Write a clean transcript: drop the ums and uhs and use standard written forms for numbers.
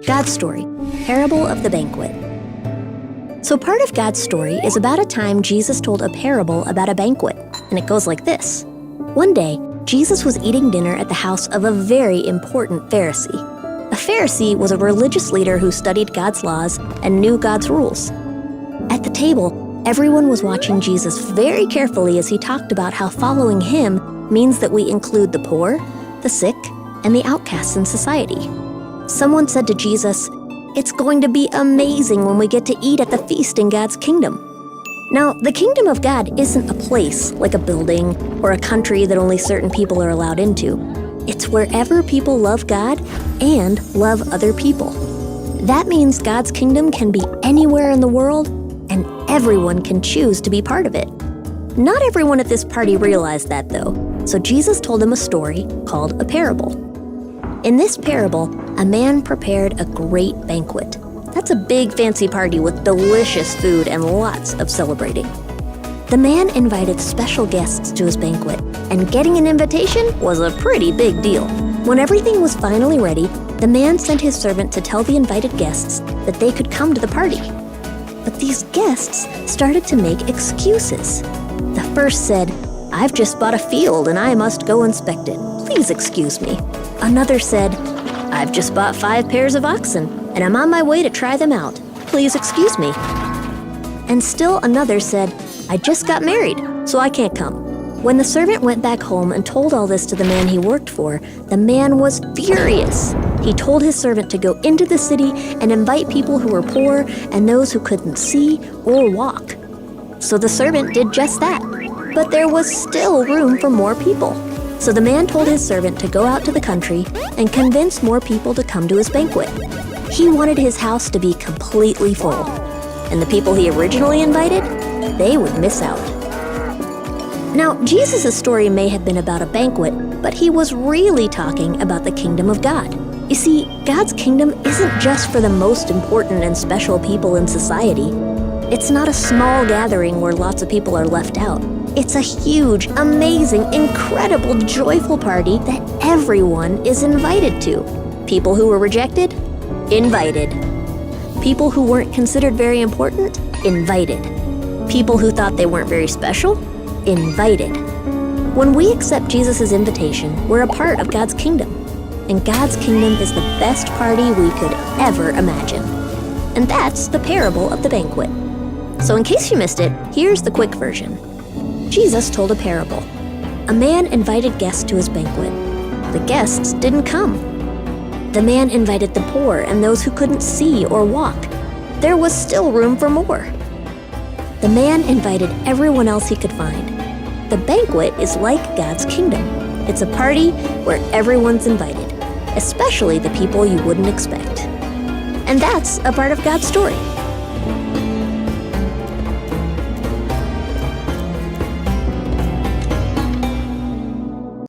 God's story, Parable of the Banquet. So part of God's story is about a time Jesus told a parable about a banquet, and it goes like this. One day, Jesus was eating dinner at the house of a very important Pharisee. A Pharisee was a religious leader who studied God's laws and knew God's rules. At the table, everyone was watching Jesus very carefully as he talked about how following him means that we include the poor, the sick, and the outcasts in society. Someone said to Jesus, "It's going to be amazing when we get to eat at the feast in God's kingdom." Now, the kingdom of God isn't a place like a building or a country that only certain people are allowed into. It's wherever people love God and love other people. That means God's kingdom can be anywhere in the world, and everyone can choose to be part of it. Not everyone at this party realized that, though, so Jesus told them a story called a parable. In this parable, a man prepared a great banquet. That's a big fancy party with delicious food and lots of celebrating. The man invited special guests to his banquet, and getting an invitation was a pretty big deal. When everything was finally ready, the man sent his servant to tell the invited guests that they could come to the party. But these guests started to make excuses. The first said, "I've just bought a field and I must go inspect it. Please excuse me." Another said, "I've just bought 5 pairs of oxen and I'm on my way to try them out. Please excuse me." And still another said, "I just got married, so I can't come." When the servant went back home and told all this to the man he worked for, the man was furious. He told his servant to go into the city and invite people who were poor and those who couldn't see or walk. So the servant did just that, but there was still room for more people. So the man told his servant to go out to the country and convince more people to come to his banquet. He wanted his house to be completely full, and the people he originally invited, they would miss out. Now, Jesus' story may have been about a banquet, but he was really talking about the kingdom of God. You see, God's kingdom isn't just for the most important and special people in society. It's not a small gathering where lots of people are left out. It's a huge, amazing, incredible, joyful party that everyone is invited to. People who were rejected? Invited. People who weren't considered very important? Invited. People who thought they weren't very special? Invited. When we accept Jesus' invitation, we're a part of God's kingdom. And God's kingdom is the best party we could ever imagine. And that's the parable of the banquet. So in case you missed it, here's the quick version. Jesus told a parable. A man invited guests to his banquet. The guests didn't come. The man invited the poor and those who couldn't see or walk. There was still room for more. The man invited everyone else he could find. The banquet is like God's kingdom. It's a party where everyone's invited, especially the people you wouldn't expect. And that's a part of God's story.